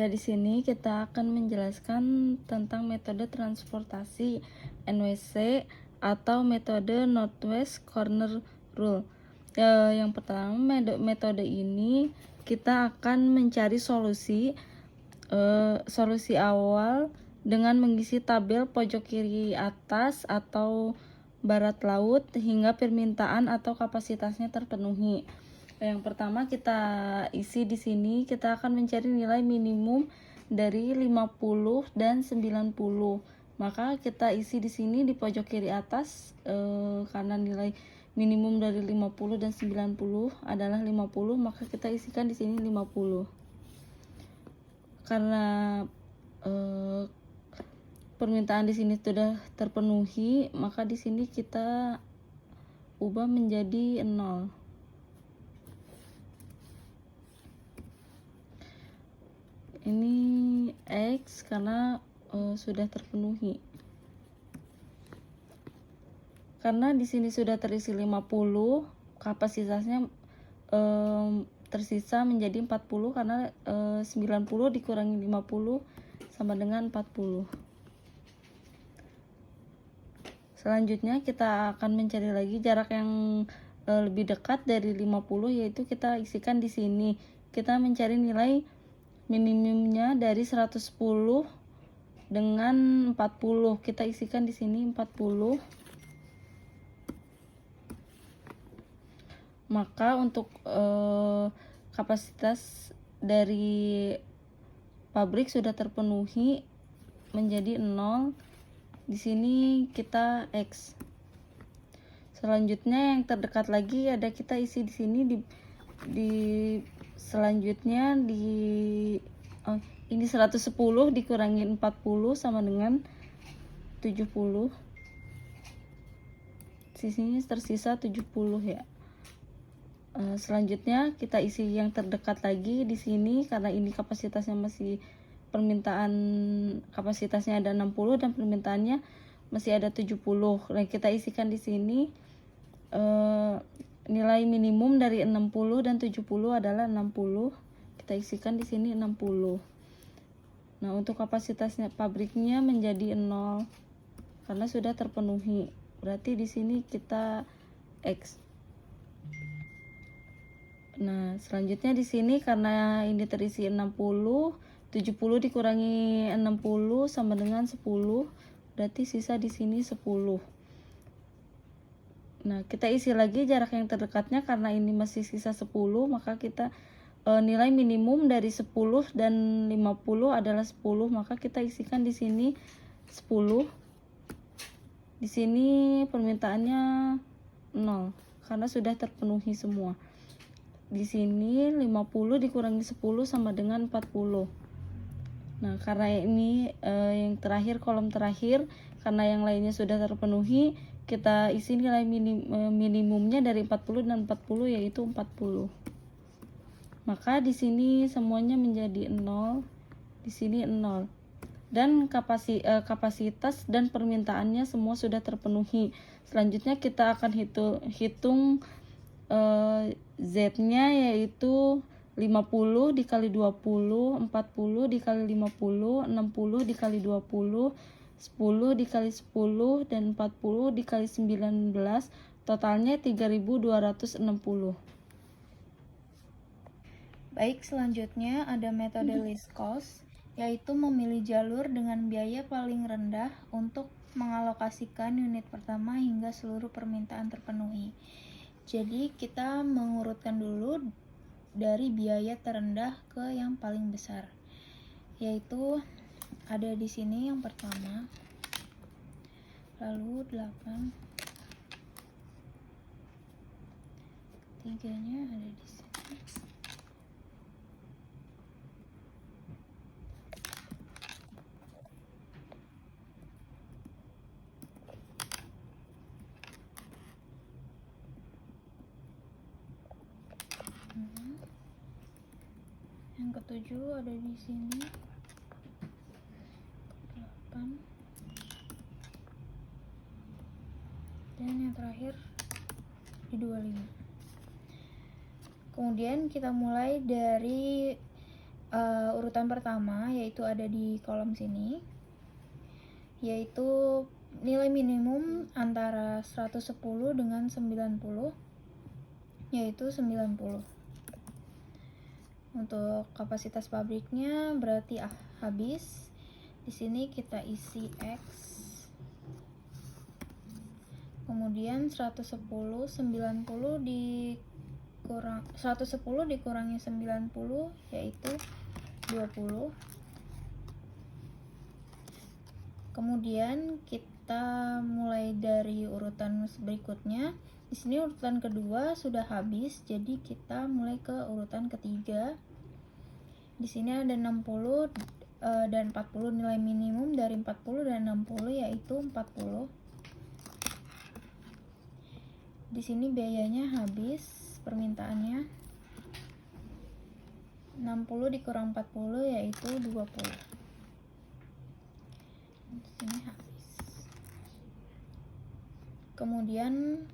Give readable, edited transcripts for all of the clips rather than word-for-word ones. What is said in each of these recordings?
Nah, di sini kita akan menjelaskan tentang metode transportasi NWC atau metode Northwest Corner Rule. Yang pertama, metode ini kita akan mencari solusi awal dengan mengisi tabel pojok kiri atas atau barat laut hingga permintaan atau kapasitasnya terpenuhi. Yang pertama kita isi di sini, kita akan mencari nilai minimum dari 50 dan 90. Maka kita isi di sini di pojok kiri atas karena nilai minimum dari 50 dan 90 adalah 50, maka kita isikan di sini 50. Karena permintaan di sini sudah terpenuhi, maka di sini kita ubah menjadi 0. Ini X karena sudah terpenuhi. Karena di sini sudah terisi 50, kapasitasnya tersisa menjadi 40 karena 90 dikurangi 50 sama dengan 40. Selanjutnya kita akan mencari lagi jarak yang lebih dekat dari 50, yaitu kita isikan di sini. Kita mencari nilai minimumnya dari 110 dengan 40. Kita isikan di sini 40. Maka untuk kapasitas dari pabrik sudah terpenuhi menjadi 0. Di sini kita X. Selanjutnya yang terdekat lagi ada kita isi di sini di selanjutnya ini 110 dikurangi 40 sama dengan 70. Sisinya tersisa 70 ya. Selanjutnya kita isi yang terdekat lagi di sini karena ini kapasitasnya masih permintaan kapasitasnya ada 60 dan permintaannya masih ada 70. Nah, kita isikan di sini nilai minimum dari 60 dan 70 adalah 60. Kita isikan di sini 60. Nah, untuk kapasitasnya pabriknya menjadi 0 karena sudah terpenuhi. Berarti di sini kita X. Nah, selanjutnya di sini karena ini terisi 60, 70 dikurangi 60 sama dengan 10. Berarti sisa di sini 10. Nah, kita isi lagi jarak yang terdekatnya karena ini masih sisa 10, maka kita nilai minimum dari 10 dan 50 adalah 10, maka kita isikan di sini 10. Di sini permintaannya 0 karena sudah terpenuhi semua. Di sini 50 dikurangi 10 sama dengan 40. Nah, karena ini yang terakhir, kolom terakhir, karena yang lainnya sudah terpenuhi, kita isi nilai minimumnya dari 40 dan 40 yaitu 40. Maka di sini semuanya menjadi 0, di sini 0. Dan kapasitas dan permintaannya semua sudah terpenuhi. Selanjutnya kita akan hitung Z-nya, yaitu 50 dikali 20, 40 dikali 50, 60 dikali 20, 10 dikali 10, dan 40 dikali 19, totalnya 3260. Baik, selanjutnya ada metode least cost, yaitu memilih jalur dengan biaya paling rendah untuk mengalokasikan unit pertama hingga seluruh permintaan terpenuhi. Jadi kita mengurutkan dulu dari biaya terendah ke yang paling besar, yaitu ada di sini yang pertama, lalu 8, tiganya ada di sini. Yang ketujuh ada di sini 8, dan yang terakhir di 25. Kemudian kita mulai dari Urutan pertama yaitu ada di kolom sini, yaitu nilai minimum antara 110 dengan 90, yaitu 90. Untuk kapasitas pabriknya berarti habis. Di sini kita isi X. Kemudian 110 dikurangi 90 yaitu 20. Kemudian kita mulai dari urutan berikutnya. Di sini urutan kedua sudah habis, jadi kita mulai ke urutan ketiga. Di sini ada 60 dan 40, nilai minimum dari 40 dan 60 yaitu 40. Di sini biayanya habis, permintaannya 60 dikurang 40 yaitu 20. Di sini habis. Kemudian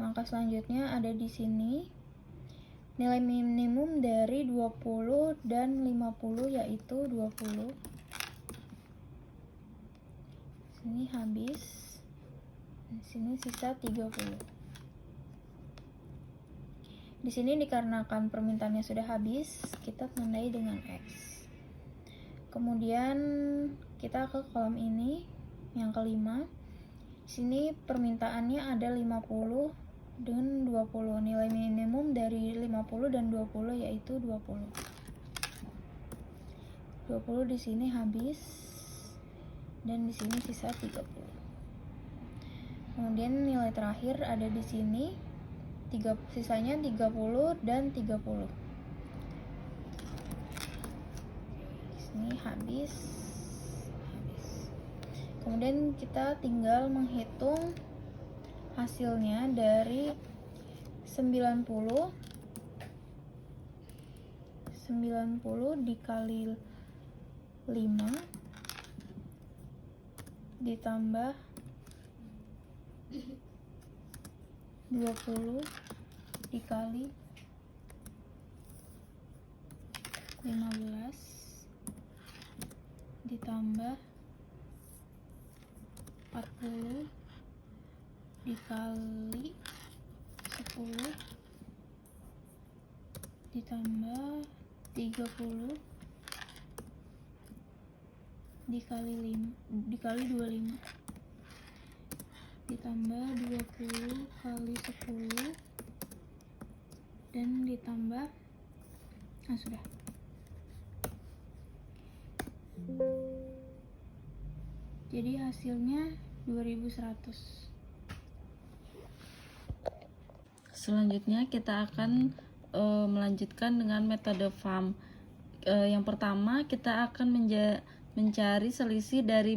langkah selanjutnya ada di sini. Nilai minimum dari 20 dan 50 yaitu 20. Sini habis. Di sini sisa 30. Di sini dikarenakan permintaannya sudah habis, kita tandai dengan X. Kemudian kita ke kolom ini yang kelima. Di sini permintaannya ada 50 dengan 20. Nilai minimum dari 50 dan 20 yaitu 20. 20 di sini habis dan di sini sisa 30. Kemudian nilai terakhir ada di sini, sisanya 30 dan 30. Di sini habis. Kemudian kita tinggal menghitung hasilnya dari 90 dikali 5 ditambah 20 dikali 15 ditambah 40 dikali 10 ditambah 30 dikali 25 ditambah 20 kali 10 dan ditambah sudah. Jadi hasilnya 2100. Selanjutnya kita akan melanjutkan dengan metode FAM. Yang pertama kita akan mencari selisih dari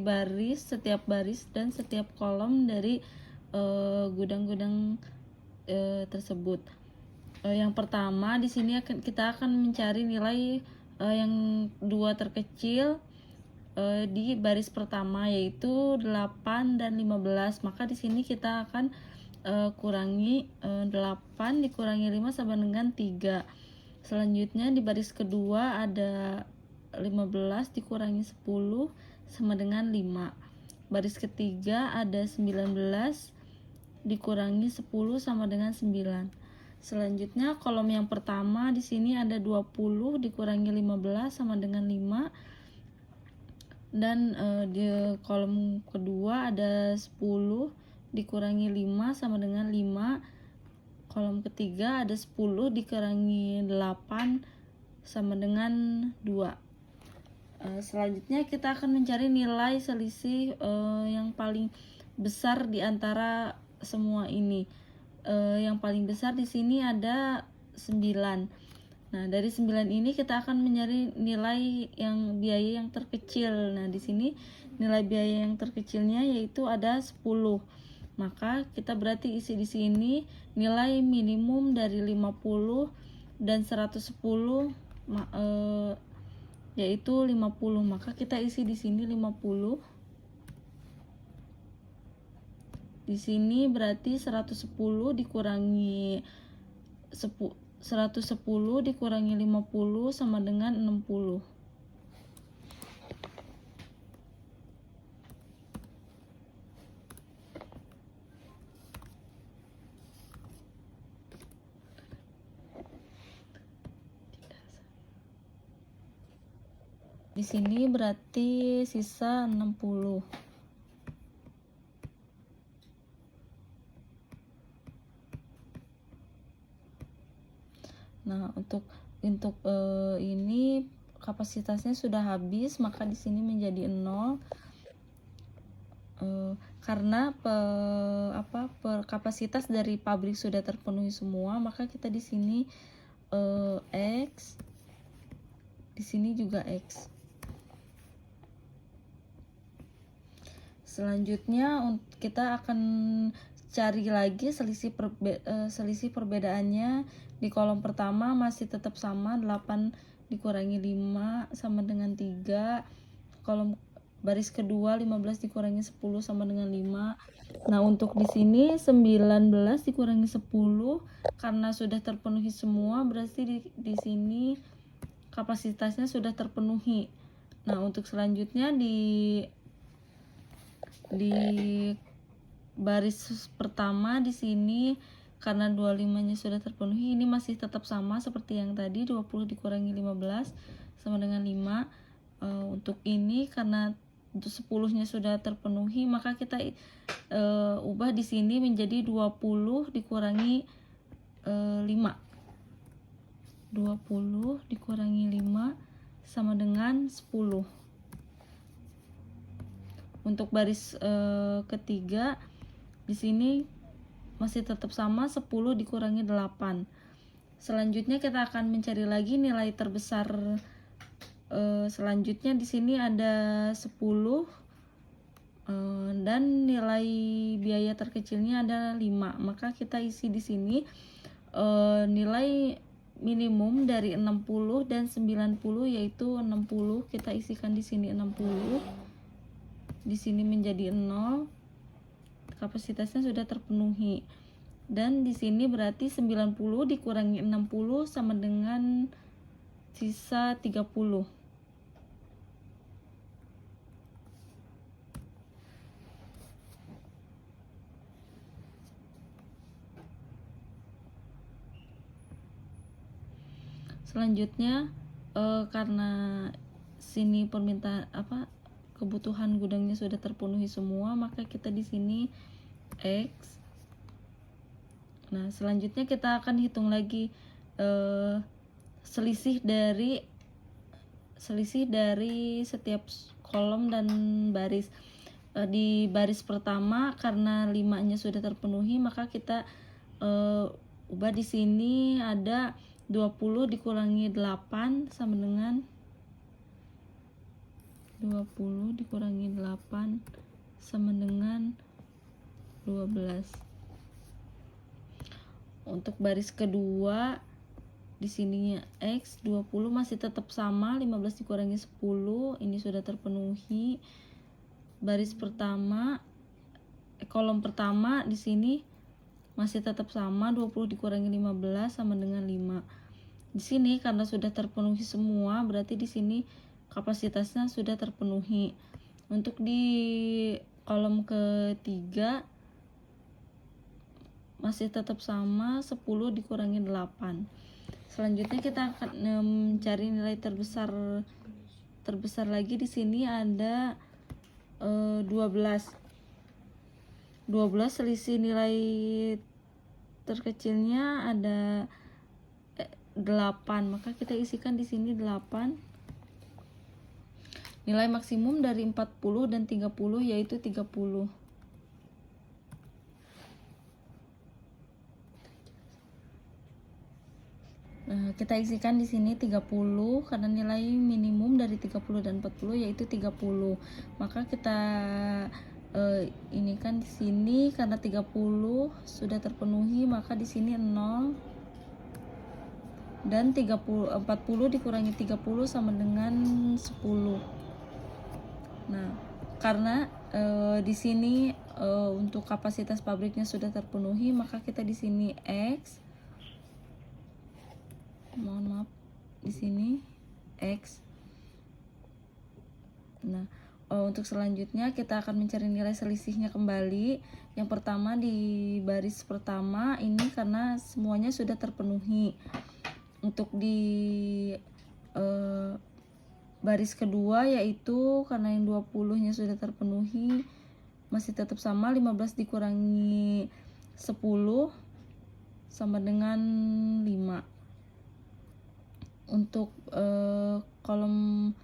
setiap baris dan setiap kolom dari gudang-gudang tersebut. Yang pertama di sini kita akan mencari nilai yang dua terkecil di baris pertama, yaitu 8 dan 15. Maka di sini kita akan kurangi 8 dikurangi 5 sama dengan 3. Selanjutnya di baris kedua ada 15 dikurangi 10 sama dengan 5. Baris ketiga ada 19 dikurangi 10 sama dengan 9. Selanjutnya kolom yang pertama di sini ada 20 dikurangi 15 sama dengan 5. Dan di kolom kedua ada 10 dikurangi 5 sama dengan 5. Kolom ketiga ada 10 dikurangi 8 sama dengan 2. Selanjutnya kita akan mencari nilai selisih yang paling besar di antara semua ini. Yang paling besar di sini ada 9. Nah, dari 9 ini kita akan mencari nilai biaya yang terkecil. Nah, di sini nilai biaya yang terkecilnya yaitu ada 10. Maka kita berarti isi di sini nilai minimum dari 50 dan 110 yaitu 50. Maka kita isi di sini 50. Di sini berarti 110 dikurangi 110 dikurangi 50 sama dengan 60. Di sini berarti sisa 60. Nah, untuk ini kapasitasnya sudah habis, maka di sini menjadi 0. Karena kapasitas dari pabrik sudah terpenuhi semua, maka kita di sini X, di sini juga X. Selanjutnya kita akan cari lagi selisih perbedaannya. Di kolom pertama masih tetap sama, 8 dikurangi 5 sama dengan 3. Kolom baris kedua 15 dikurangi 10 sama dengan 5. Nah, untuk di sini 19 dikurangi 10 karena sudah terpenuhi semua, berarti di sini kapasitasnya sudah terpenuhi. Nah, untuk selanjutnya di baris pertama di sini karena 25-nya sudah terpenuhi, ini masih tetap sama seperti yang tadi, 20 dikurangi 15 sama dengan 5. Untuk ini karena untuk 10-nya sudah terpenuhi, maka kita ubah di sini menjadi 20 dikurangi 5. 20 dikurangi 5 sama dengan 10. Untuk baris ketiga di sini masih tetap sama, 10 dikurangi 8. Selanjutnya kita akan mencari lagi nilai terbesar. Selanjutnya di sini ada 10 dan nilai biaya terkecilnya ada 5. Maka kita isi di sini nilai minimum dari 60 dan 90, yaitu 60 kita isikan di sini 60. Di sini menjadi 0, kapasitasnya sudah terpenuhi. Dan di sini berarti 90 dikurangi 60 sama dengan sisa 30. Selanjutnya karena sini permintaan kebutuhan gudangnya sudah terpenuhi semua, maka kita di sini X. Nah, selanjutnya kita akan hitung lagi selisih dari setiap kolom dan baris. Di baris pertama karena 5-nya sudah terpenuhi, maka kita ubah di sini ada 20 dikurangi 8 sama dengan 20 dikurangi 8 sama dengan 12. Untuk baris kedua di sininya X, 20 masih tetap sama, 15 dikurangi 10, ini sudah terpenuhi. Baris pertama kolom pertama di sini masih tetap sama, 20 dikurangi 15 sama dengan 5. Di sini karena sudah terpenuhi semua, berarti di sini kapasitasnya sudah terpenuhi. Untuk di kolom ketiga masih tetap sama, 10 dikurangi 8. Selanjutnya kita akan mencari nilai terbesar lagi. Di sini ada 12. 12 selisih nilai terkecilnya ada 8, maka kita isikan di sini 8. Nilai maksimum dari 40 dan 30 yaitu 30. Nah, kita isikan di sini 30 karena nilai minimum dari 30 dan 40 yaitu 30. Maka kita ini kan di sini karena 30 sudah terpenuhi, maka di sini 0 dan 40 dikurangi 30 sama dengan 10. Nah, karena di sini untuk kapasitas pabriknya sudah terpenuhi, maka kita di sini X. mohon maaf di sini X. Nah, untuk selanjutnya kita akan mencari nilai selisihnya kembali. Yang pertama di baris pertama ini karena semuanya sudah terpenuhi. Untuk di baris kedua yaitu karena yang 20-nya sudah terpenuhi, masih tetap sama, 15 dikurangi 10 sama dengan 5. Untuk kolom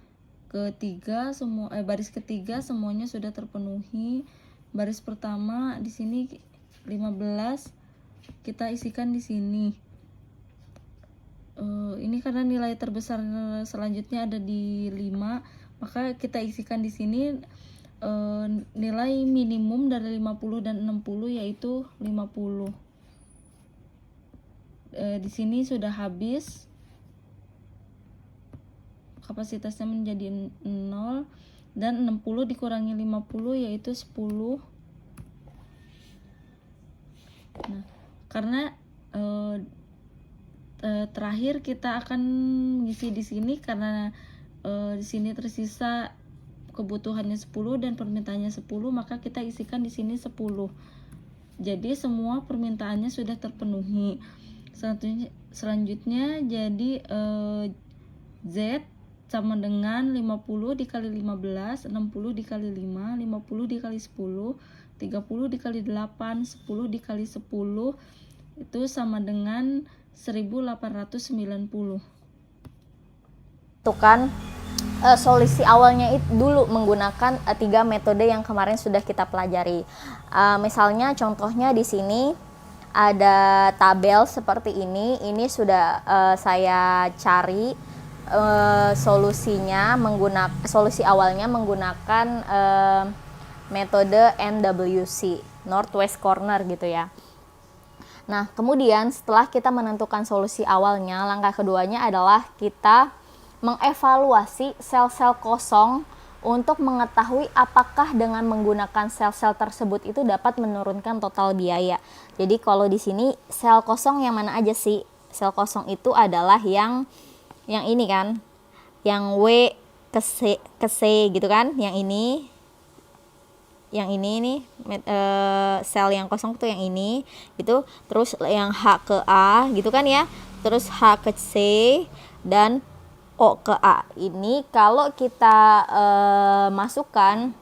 ketiga baris ketiga semuanya sudah terpenuhi. Baris pertama di sini 15 kita isikan di sini. Ini karena nilai terbesar selanjutnya ada di 5, maka kita isikan di sini nilai minimum dari 50 dan 60 yaitu 50. Di sini sudah habis. Kapasitasnya menjadi 0 dan 60 dikurangi 50 yaitu 10. Nah, karena terakhir kita akan mengisi di sini karena di sini tersisa kebutuhannya 10 dan permintaannya 10, maka kita isikan di sini 10. Jadi semua permintaannya sudah terpenuhi. Selanjutnya jadi Z sama dengan 50 dikali 15, 60 dikali 5, 50 dikali 10, 30 dikali 8, 10 dikali 10 itu sama dengan 1890. Itu kan solusi awalnya itu dulu menggunakan 3 metode yang kemarin sudah kita pelajari. Misalnya contohnya di sini ada tabel seperti ini. Ini sudah saya cari solusi awalnya menggunakan metode NWC, Northwest Corner gitu ya. Nah, kemudian setelah kita menentukan solusi awalnya, langkah keduanya adalah kita mengevaluasi sel-sel kosong untuk mengetahui apakah dengan menggunakan sel-sel tersebut itu dapat menurunkan total biaya. Jadi kalau di sini sel kosong yang mana aja sih? Sel kosong itu adalah yang ini kan, yang W ke C gitu kan, yang ini nih sel yang kosong tuh yang ini gitu, terus yang H ke A gitu kan ya, terus H ke C dan O ke A. Ini kalau kita masukkan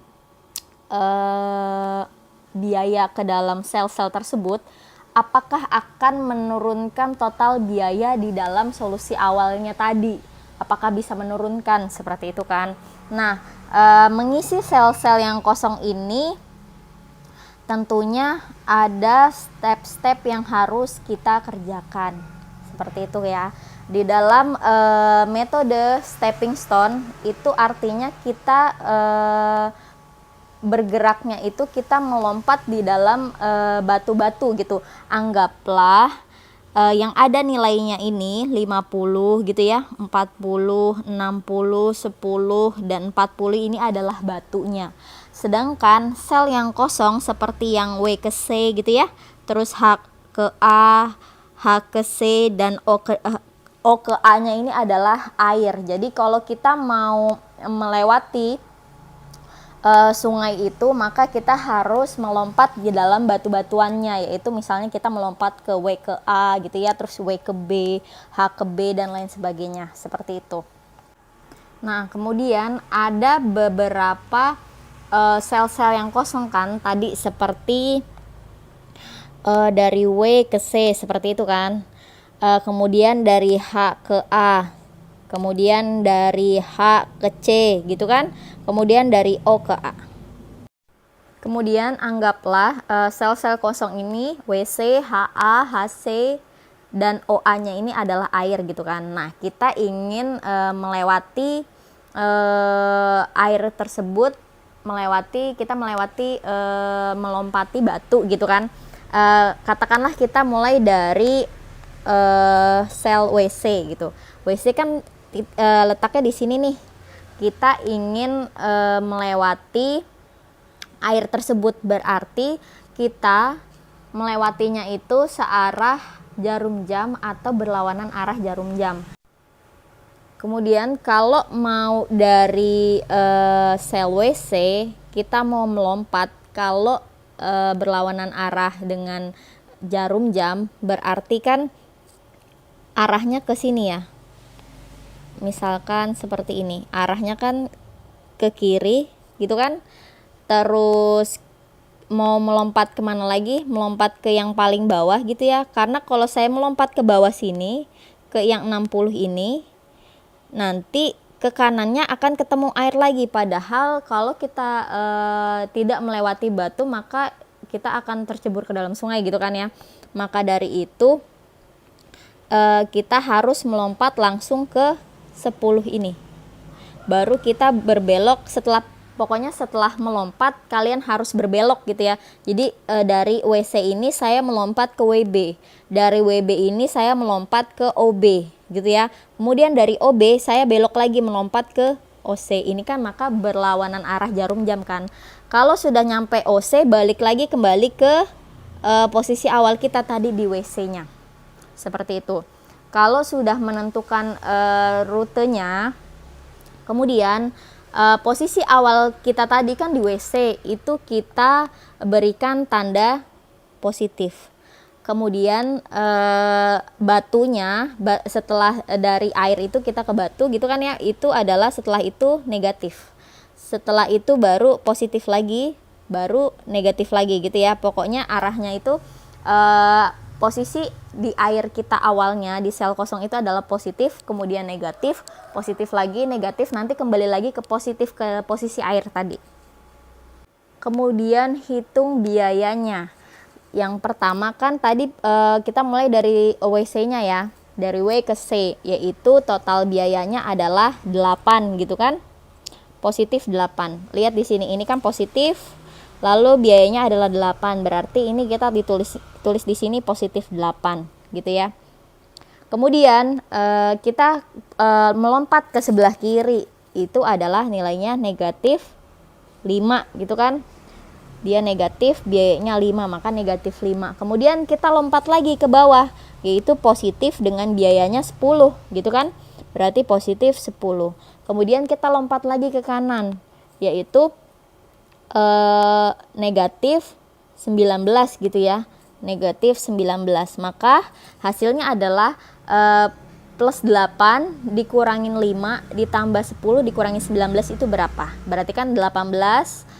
biaya ke dalam sel-sel tersebut, apakah akan menurunkan total biaya di dalam solusi awalnya tadi? Apakah bisa menurunkan seperti itu kan? Nah, mengisi sel-sel yang kosong ini tentunya ada step-step yang harus kita kerjakan. Seperti itu ya. Di dalam metode stepping stone itu artinya kita bergeraknya itu kita melompat di dalam batu-batu gitu. Anggaplah yang ada nilainya ini 50 gitu ya, 40, 60, 10 dan 40 ini adalah batunya. Sedangkan sel yang kosong seperti yang W ke C gitu ya, terus H ke A, H ke C dan O ke A-nya ini adalah air. Jadi kalau kita mau melewati sungai itu, maka kita harus melompat di dalam batu-batuannya, yaitu misalnya kita melompat ke W ke A gitu ya, terus W ke B, H ke B dan lain sebagainya, seperti itu. Nah, kemudian ada beberapa sel-sel yang kosong kan tadi, seperti dari W ke C seperti itu kan, kemudian dari H ke A, kemudian dari H ke C gitu kan, kemudian dari O ke A. Kemudian anggaplah sel-sel kosong ini WC, HA, HC dan OA-nya ini adalah air gitu kan. Nah, kita ingin melewati air tersebut, melompati batu gitu kan. Katakanlah kita mulai dari sel WC gitu. WC kan letaknya di sini nih. Kita ingin melewati air tersebut, berarti kita melewatinya itu searah jarum jam atau berlawanan arah jarum jam. Kemudian kalau mau dari sel WC kita mau melompat, kalau berlawanan arah dengan jarum jam berarti kan arahnya ke sini ya. Misalkan seperti ini, arahnya kan ke kiri gitu kan. Terus mau melompat kemana lagi? Melompat ke yang paling bawah gitu ya. Karena kalau saya melompat ke bawah sini, ke yang 60 ini, nanti ke kanannya akan ketemu air lagi. Padahal kalau kita tidak melewati batu, maka kita akan tercebur ke dalam sungai gitu kan ya. Maka dari itu kita harus melompat langsung ke 10 ini. Baru kita berbelok pokoknya setelah melompat kalian harus berbelok gitu ya. Jadi dari WC ini saya melompat ke WB. Dari WB ini saya melompat ke OB gitu ya. Kemudian dari OB saya belok lagi melompat ke OC. Ini kan maka berlawanan arah jarum jam kan. Kalau sudah nyampe OC balik lagi kembali ke posisi awal kita tadi di WC-nya. Seperti itu. Kalau sudah menentukan rutenya, kemudian posisi awal kita tadi kan di WC itu kita berikan tanda positif. Kemudian batunya setelah dari air itu kita ke batu gitu kan ya, itu adalah setelah itu negatif. Setelah itu baru positif lagi, baru negatif lagi gitu ya. Pokoknya arahnya itu posisi di air kita awalnya di sel kosong itu adalah positif, kemudian negatif, positif lagi, negatif, nanti kembali lagi ke positif ke posisi air tadi. Kemudian hitung biayanya. Yang pertama kan tadi kita mulai dari WC-nya ya, dari W ke C, yaitu total biayanya adalah 8 gitu kan. Positif 8. Lihat di sini, ini kan positif, lalu biayanya adalah 8, berarti ini kita tulis di sini positif 8 gitu ya. Kemudian kita melompat ke sebelah kiri, itu adalah nilainya negatif 5 gitu kan. Dia negatif, biayanya 5, maka negatif 5. Kemudian kita lompat lagi ke bawah, yaitu positif dengan biayanya 10 gitu kan. Berarti positif 10. Kemudian kita lompat lagi ke kanan, yaitu negatif 19 gitu ya. Negatif 19. Maka hasilnya adalah plus 8 dikurangin 5 ditambah 10 dikurangin 19 itu berapa? Berarti kan 18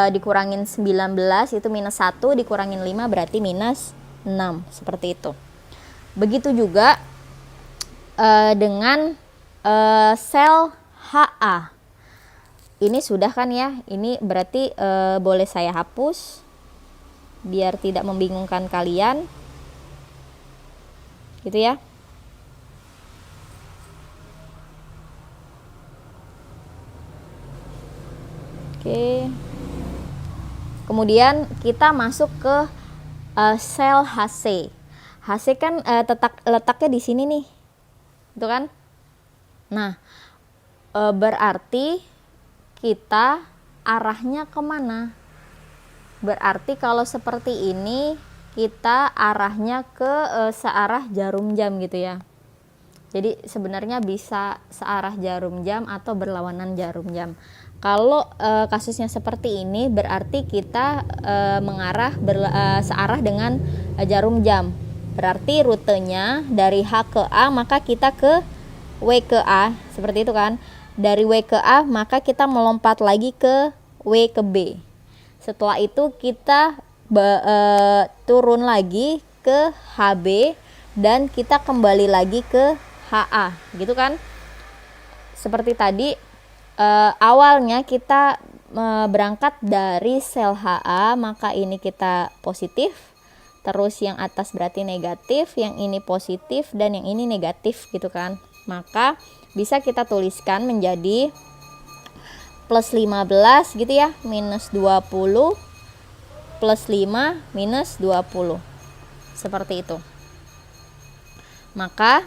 dikurangin 19 itu minus 1, dikurangin 5 berarti minus 6, seperti itu. Begitu juga dengan sel HA. Ini sudah kan ya, ini berarti boleh saya hapus biar tidak membingungkan kalian gitu ya. Oke. Kemudian kita masuk ke sel HC. HC kan letaknya di sini nih, itu kan. Nah, berarti kita arahnya kemana? Berarti kalau seperti ini kita arahnya ke searah jarum jam gitu ya. Jadi sebenarnya bisa searah jarum jam atau berlawanan jarum jam. Kalau kasusnya seperti ini berarti kita mengarah searah dengan jarum jam. Berarti rutenya dari H ke A maka kita ke W ke A, seperti itu kan. Dari W ke A maka kita melompat lagi ke W ke B. Setelah itu kita turun lagi ke HB dan kita kembali lagi ke HA gitu kan. Seperti tadi awalnya kita berangkat dari sel HA, maka ini kita positif, terus yang atas berarti negatif, yang ini positif dan yang ini negatif gitu kan. Maka bisa kita tuliskan menjadi plus 15 gitu ya, minus 20 plus 5 minus 20, seperti itu. Maka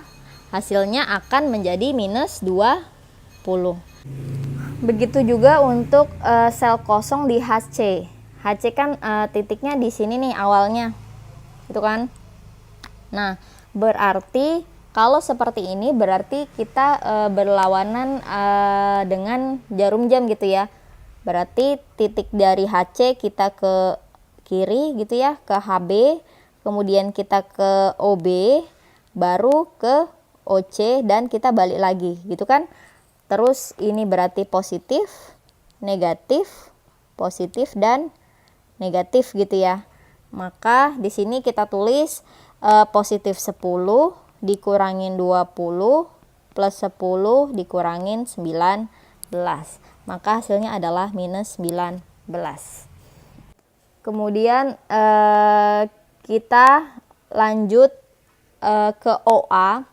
hasilnya akan menjadi minus 20. Begitu juga untuk sel kosong di HC. HC kan titiknya di sini nih awalnya, gitu kan. Nah, Berarti kalau seperti ini berarti kita berlawanan dengan jarum jam gitu ya. Berarti titik dari HC kita ke kiri gitu ya, ke HB, kemudian kita ke OB, baru ke OC, dan kita balik lagi gitu kan. Terus ini berarti positif, negatif, positif, dan negatif gitu ya. Maka di sini kita tulis positif 10 dikurangin 20 plus 10 dikurangin 19. Maka hasilnya adalah minus 19. Kemudian kita lanjut ke OA.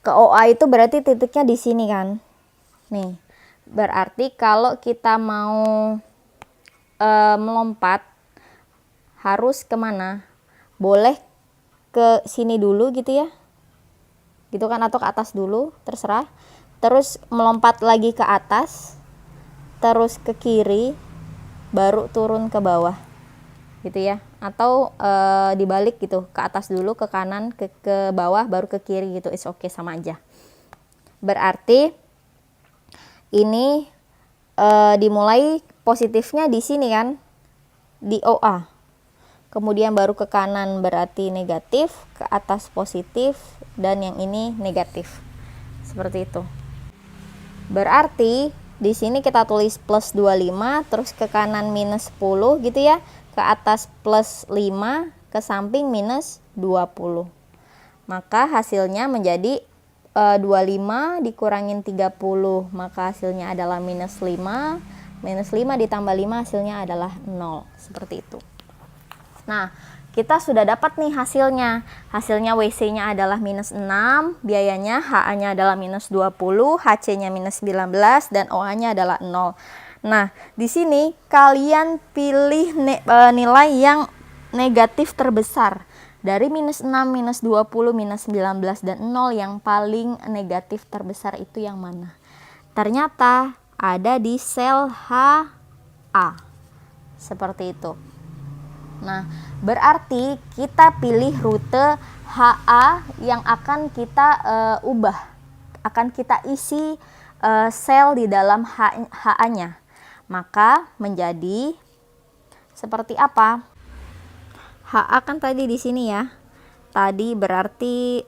Ke OA itu berarti titiknya di sini kan. Nih. Berarti kalau kita mau melompat harus kemana? Boleh ke sini dulu gitu ya, gitu kan, atau ke atas dulu, terserah. Terus melompat lagi ke atas, terus ke kiri, baru turun ke bawah gitu ya, atau dibalik gitu, ke atas dulu, ke kanan, ke bawah, baru ke kiri gitu. It's okay, sama aja. Berarti ini dimulai positifnya di sini kan, di OA. Kemudian baru ke kanan berarti negatif, ke atas positif, dan yang ini negatif. Seperti itu. Berarti di sini kita tulis plus 25, terus ke kanan minus 10 gitu ya. Ke atas plus 5, ke samping minus 20. Maka hasilnya menjadi 25 dikurangin 30, maka hasilnya adalah minus 5. Minus 5 ditambah 5 hasilnya adalah 0. Seperti itu. Nah, kita sudah dapat nih hasilnya. Hasilnya WC-nya adalah minus 6, biayanya HA-nya adalah minus 20, HC-nya minus 19, dan OA-nya adalah 0. Nah, di sini kalian pilih nilai yang negatif terbesar. Dari minus 6, minus 20, minus 19, dan 0, yang paling negatif terbesar itu yang mana? Ternyata ada di sel HA. Seperti itu. Nah, berarti kita pilih rute HA yang akan kita ubah, akan kita isi sel di dalam HA-nya. Maka menjadi seperti apa? HA kan tadi di sini ya. Tadi berarti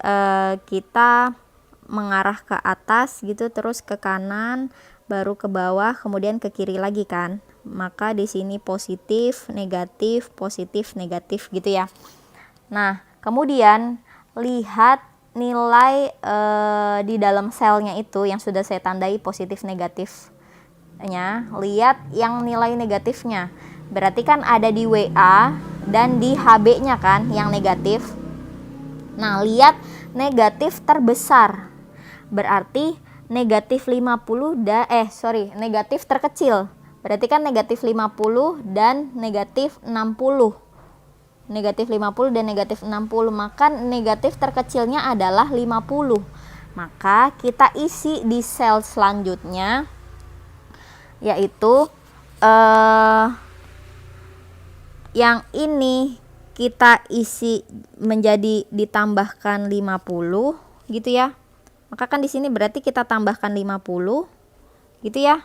kita mengarah ke atas gitu, terus ke kanan, baru ke bawah, kemudian ke kiri lagi kan. Maka di sini positif, negatif, positif, negatif gitu ya. Nah, kemudian lihat nilai di dalam selnya itu yang sudah saya tandai positif negatifnya. Lihat yang nilai negatifnya. Berarti kan ada di WA dan di HB-nya kan yang negatif. Nah, lihat negatif terbesar. Berarti negatif 50 negatif terkecil. Berarti kan negatif 50 dan negatif 60. Negatif 50 dan negatif 60. Maka negatif terkecilnya adalah 50. Maka kita isi di sel selanjutnya, yaitu yang ini kita isi menjadi ditambahkan 50 gitu ya. Maka kan di sini berarti kita tambahkan 50 gitu ya.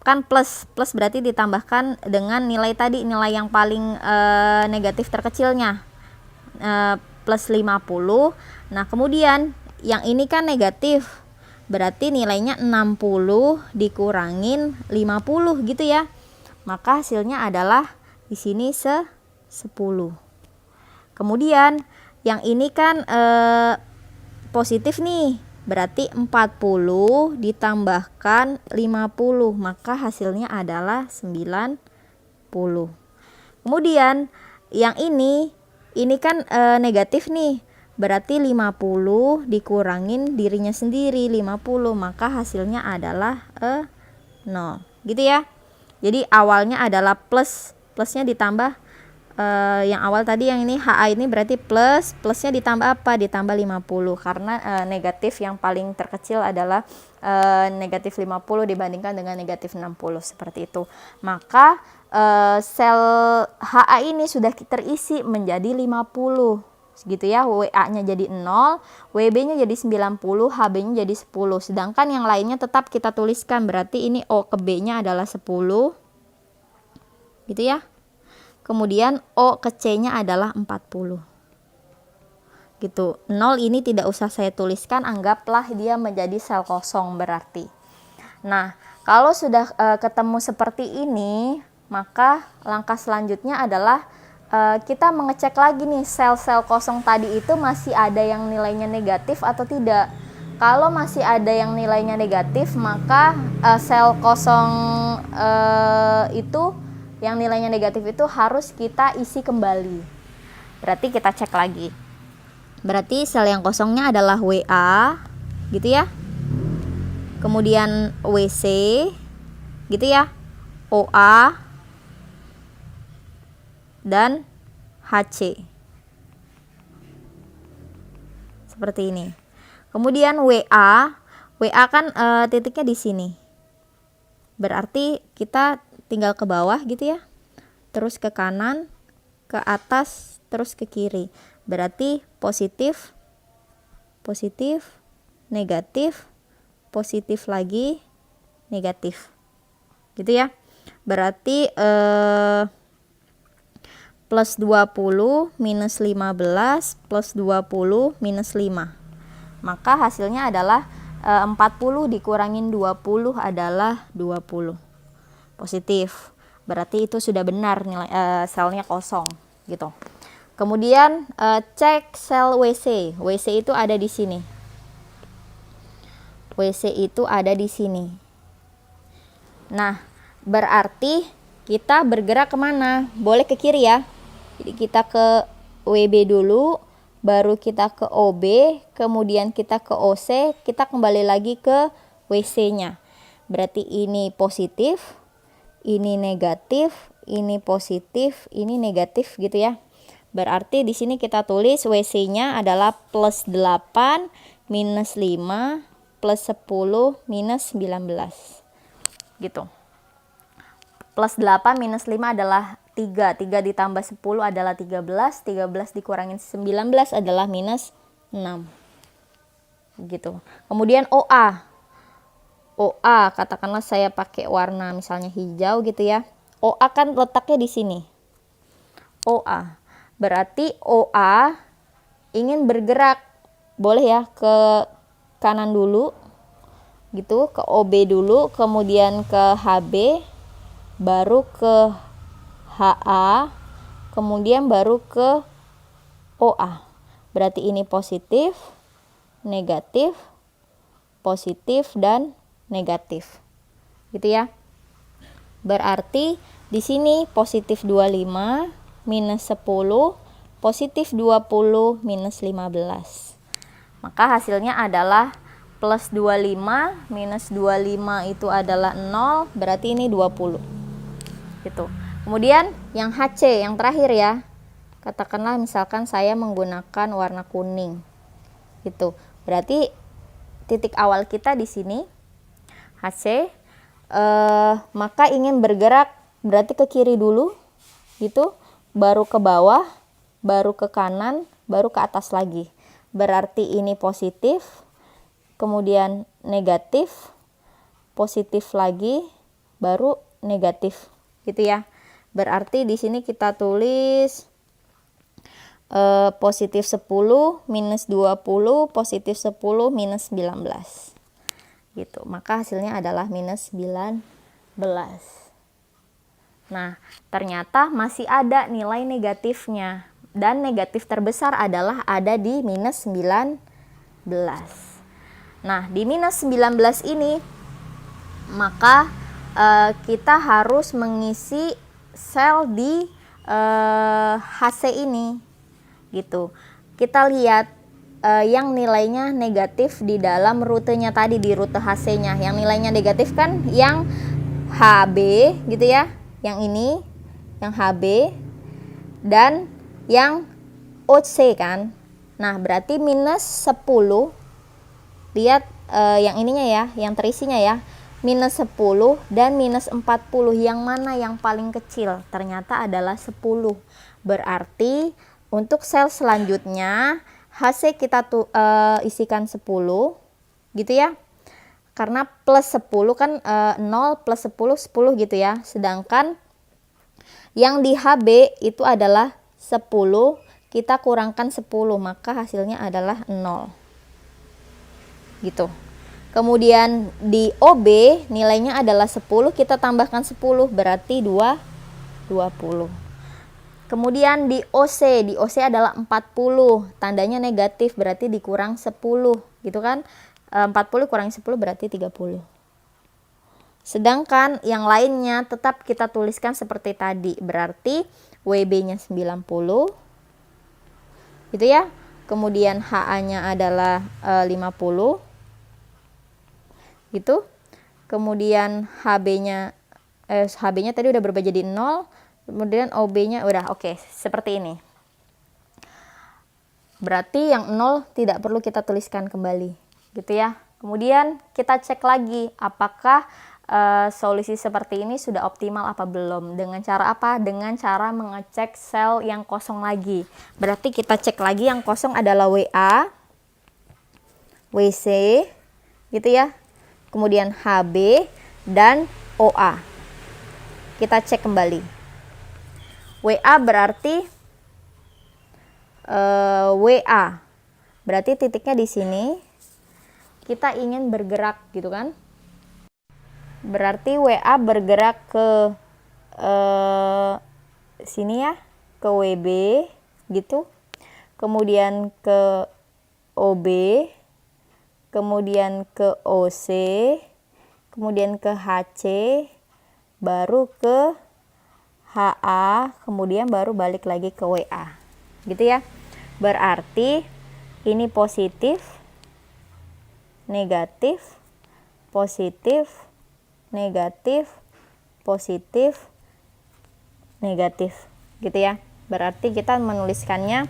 Kan plus berarti ditambahkan dengan nilai tadi, nilai yang paling negatif terkecilnya, plus 50. Nah, kemudian yang ini kan negatif, berarti nilainya 60 dikurangin 50 gitu ya. Maka hasilnya adalah di sini 10. Kemudian yang ini kan positif nih, berarti 40 ditambahkan 50, maka hasilnya adalah 90. Kemudian yang ini kan negatif nih, berarti 50 dikurangin dirinya sendiri 50, maka hasilnya adalah 0 gitu ya. Jadi awalnya adalah plusnya ditambah yang awal tadi, yang ini HA ini berarti plusnya ditambah apa? Ditambah 50, karena negatif yang paling terkecil adalah negatif 50 dibandingkan dengan negatif 60, seperti itu. Maka sel HA ini sudah terisi menjadi 50 gitu ya. WA-nya jadi 0, WB-nya jadi 90, HB-nya jadi 10. Sedangkan yang lainnya tetap kita tuliskan, berarti ini O ke B-nya adalah 10. Gitu ya. Kemudian O ke C-nya adalah 40. Gitu. 0 ini tidak usah saya tuliskan, anggaplah dia menjadi sel kosong berarti. Nah, kalau sudah ketemu seperti ini, maka langkah selanjutnya adalah kita mengecek lagi nih sel-sel kosong tadi itu masih ada yang nilainya negatif atau tidak. Kalau masih ada yang nilainya negatif, maka sel kosong itu yang nilainya negatif itu harus kita isi kembali. Berarti kita cek lagi. Berarti sel yang kosongnya adalah WA, gitu ya. Kemudian WC, gitu ya. OA dan HC. Seperti ini. Kemudian WA kan titiknya di sini. Berarti kita tinggal ke bawah gitu ya. Terus ke kanan, ke atas, terus ke kiri. Berarti positif, positif, negatif, positif lagi, negatif. Gitu ya. Berarti plus 20 minus 15 plus 20 minus 5. Maka hasilnya adalah 40 dikurangin 20 adalah 20. Positif. Berarti itu sudah benar nilai selnya kosong gitu. Kemudian cek sel WC. WC itu ada di sini. WC itu ada di sini. Nah, berarti kita bergerak kemana? Boleh ke kiri ya. Jadi kita ke WB dulu, baru kita ke OB, kemudian kita ke OC, kita kembali lagi ke WC-nya. Berarti ini positif, ini negatif, ini positif, ini negatif gitu ya. Berarti di sini kita tulis WC-nya adalah plus 8 minus 5 plus 10 minus 19. Gitu. Plus 8 minus 5 adalah 3. 3 ditambah 10 adalah 13. 13 dikurangin 19 adalah minus 6. Gitu. Kemudian OA. OA, katakanlah saya pakai warna misalnya hijau gitu ya. OA kan letaknya di sini. OA. Berarti OA ingin bergerak. Boleh ya ke kanan dulu. Gitu, ke OB dulu, kemudian ke HB, baru ke HA, kemudian baru ke OA. Berarti ini positif, negatif, positif, dan negatif. Gitu ya. Berarti di sini positif 25 minus 10, positif 20 minus 15. Maka hasilnya adalah plus 25 minus 25 itu adalah 0, berarti ini 20. Gitu. Kemudian yang HC yang terakhir ya. Katakanlah misalkan saya menggunakan warna kuning. Gitu. Berarti titik awal kita di sini HC, maka ingin bergerak berarti ke kiri dulu gitu, baru ke bawah, baru ke kanan, baru ke atas lagi. Berarti ini positif, kemudian negatif, positif lagi, baru negatif gitu ya. Berarti di sini kita tulis positif 10 minus 20, positif 10 minus 19. Gitu. Maka hasilnya adalah minus 19. Nah, ternyata masih ada nilai negatifnya. Dan negatif terbesar adalah ada di minus 19. Nah, di minus 19 ini, maka kita harus mengisi sel di HC ini. Gitu. Kita lihat yang nilainya negatif di dalam rutenya tadi, di rute HC-nya. Yang nilainya negatif kan yang HB gitu ya. Yang ini, yang HB, dan yang OC kan. Nah, berarti minus 10. Lihat yang ininya ya, yang terisinya ya. Minus 10 dan minus 40. Yang mana yang paling kecil? Ternyata adalah 10. Berarti Untuk sel selanjutnya HC kita isikan 10 gitu ya. Karena plus 10 kan 0 plus 10 10 gitu ya. Sedangkan yang di HB itu adalah 10, kita kurangkan 10, maka hasilnya adalah 0. Gitu. Kemudian di OB nilainya adalah 10, kita tambahkan 10 berarti 20. Kemudian di OC adalah 40, tandanya negatif berarti dikurang 10 gitu kan. 40 kurangi 10 berarti 30. Sedangkan yang lainnya tetap kita tuliskan seperti tadi, berarti WB-nya 90 gitu ya. Kemudian HA-nya adalah 50 gitu. Kemudian HB-nya tadi udah berubah jadi 0. Kemudian OB-nya udah oke, seperti ini. Berarti yang 0 tidak perlu kita tuliskan kembali gitu ya. Kemudian kita cek lagi apakah solusi seperti ini sudah optimal apa belum. Dengan cara apa? Dengan cara mengecek sel yang kosong lagi. Berarti kita cek lagi yang kosong adalah WA, WC gitu ya. Kemudian HB dan OA. Kita cek kembali. WA berarti WA. Berarti titiknya di sini. Kita ingin bergerak gitu kan. Berarti WA bergerak ke sini ya, ke WB gitu. Kemudian ke OB, kemudian ke OC, kemudian ke HC, baru ke HA, kemudian baru balik lagi ke WA. Gitu ya. Berarti ini positif, negatif, positif, negatif, positif, negatif gitu ya. Berarti kita menuliskannya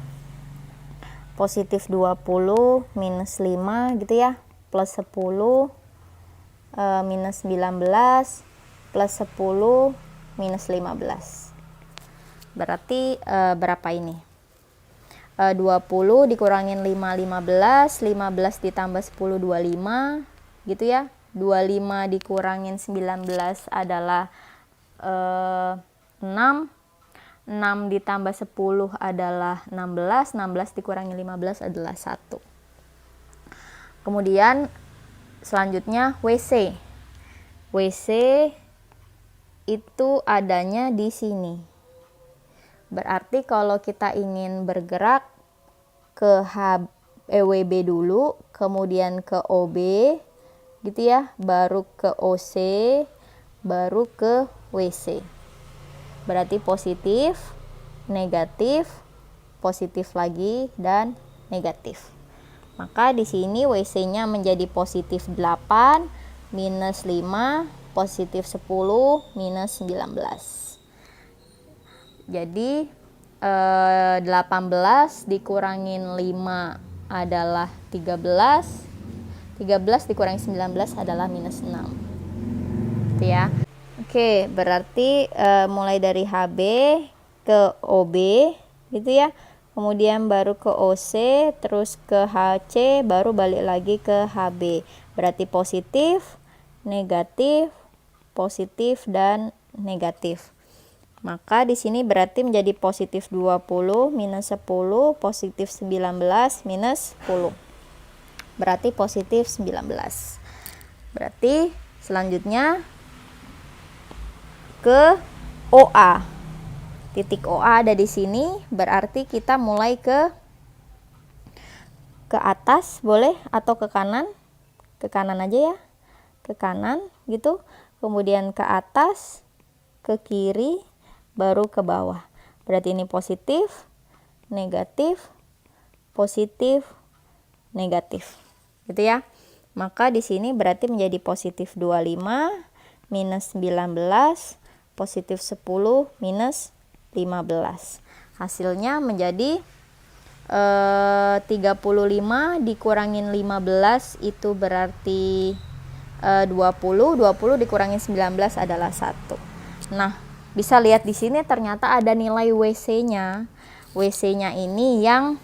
positif 20 minus 5 gitu ya, plus 10 minus 19 plus 10 minus 15. Berarti berapa ini? 20 dikurangin 5, 15 ditambah 10, 25 gitu ya. 25 dikurangin 19 adalah 6 ditambah 10 adalah 16 dikurangi 15 adalah 1. Kemudian selanjutnya WC itu adanya di sini. Berarti kalau kita ingin bergerak ke WB dulu, kemudian ke OB gitu ya, baru ke OC, baru ke WC. Berarti positif, negatif, positif lagi, dan negatif. Maka di sini WC-nya menjadi positif 8, minus 5, positif 10, minus 19. Jadi 18 dikurangin 5 adalah 13. 13 dikurangi 19 adalah minus 6 gitu ya. Oke, berarti mulai dari HB ke OB gitu ya, kemudian baru ke OC, terus ke HC, baru balik lagi ke HB. Berarti positif, negatif, positif, dan negatif. Maka di sini berarti menjadi positif 20 minus 10, positif 19 minus 10. Berarti positif 19. Berarti selanjutnya ke OA. Titik OA ada di sini, berarti kita mulai ke atas boleh atau ke kanan. Ke kanan aja ya. Ke kanan gitu. Kemudian ke atas, ke kiri, baru ke bawah. Berarti ini positif, negatif, positif, negatif. Gitu ya. Maka di sini berarti menjadi positif 25 minus 19, positif 10 minus 15. Hasilnya menjadi 35 dikurangin 15 itu berarti 20 dikurangin 19 adalah 1. Nah, bisa lihat di sini ternyata ada nilai WC-nya. WC-nya ini yang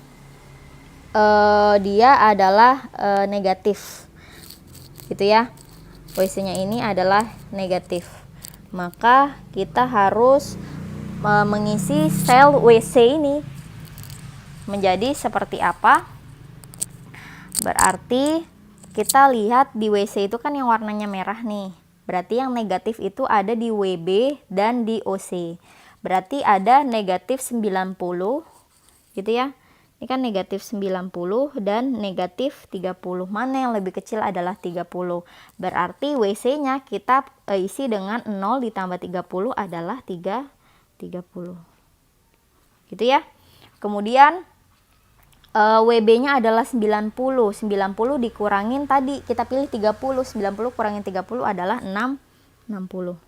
dia adalah negatif gitu ya. WC-nya ini adalah negatif, maka kita harus mengisi sel WC ini menjadi seperti apa. Berarti kita lihat di WC itu kan yang warnanya merah nih, berarti yang negatif itu ada di WB dan di OC. Berarti ada negatif 90 gitu ya. Ini kan negatif 90 dan negatif 30. Mana yang lebih kecil adalah 30. Berarti WC-nya kita isi dengan 0 ditambah 30 adalah 30. Gitu ya. Kemudian WB-nya adalah 90. 90 dikurangin tadi kita pilih 30. 90 kurangin 30 adalah 60.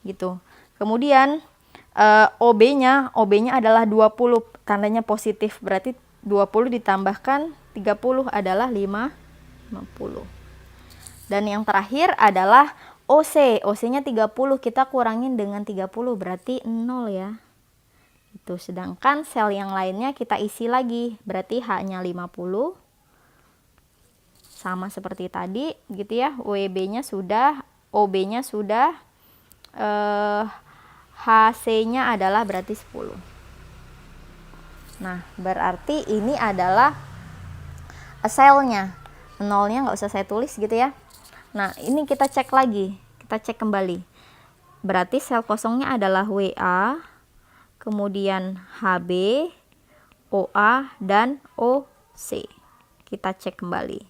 Gitu. Kemudian OB-nya adalah 20, tandanya positif, berarti 20 ditambahkan 30 adalah 50. Dan yang terakhir adalah OC. OC-nya 30, kita kurangin dengan 30 berarti 0 ya. Itu, sedangkan sel yang lainnya kita isi lagi, berarti H-nya 50. Sama seperti tadi gitu ya. WB-nya sudah, OB-nya sudah, HC-nya adalah berarti 10. Nah, berarti ini adalah selnya. Nolnya nggak usah saya tulis gitu ya. Nah, ini kita cek lagi. Kita cek kembali. Berarti sel kosongnya adalah WA, kemudian HB, OA, dan OC. Kita cek kembali.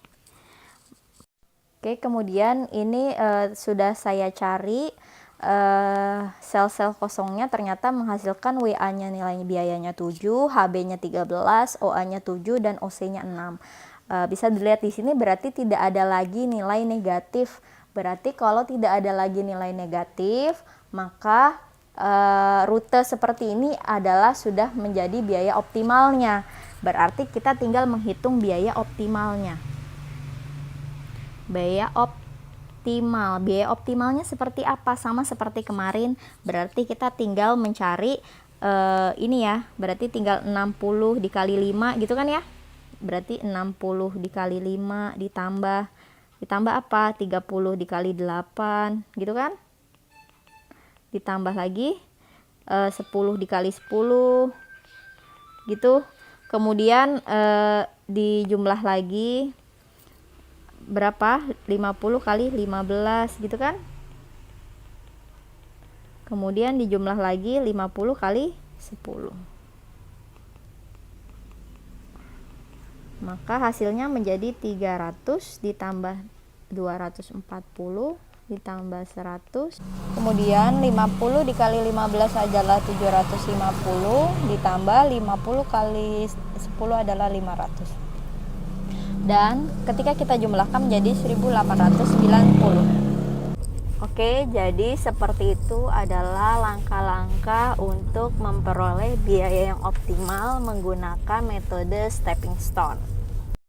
Oke, kemudian ini sudah saya cari sel-sel kosongnya, ternyata menghasilkan WA-nya nilainya biayanya 7, HB-nya 13, OA-nya 7, dan OC-nya 6. Bisa dilihat di sini berarti tidak ada lagi nilai negatif. Berarti kalau tidak ada lagi nilai negatif, maka rute seperti ini adalah sudah menjadi biaya optimalnya. Berarti kita tinggal menghitung biaya optimalnya. Biaya optimalnya seperti apa? Sama seperti kemarin, berarti kita tinggal mencari ini ya, berarti tinggal 60 dikali 5 gitu kan ya. Berarti 60 dikali 5 ditambah apa? 30 dikali 8 gitu kan. Ditambah lagi 10 dikali 10 gitu. Kemudian dijumlah lagi berapa? 50 kali 15 gitu kan. Kemudian dijumlah lagi 50 kali 10. Maka hasilnya menjadi 300 ditambah 240 ditambah 100. Kemudian 50 dikali 15 adalah 750 ditambah 50 kali 10 adalah 500. Dan ketika kita jumlahkan menjadi 1890. Oke, jadi seperti itu adalah langkah-langkah untuk memperoleh biaya yang optimal menggunakan metode stepping stone.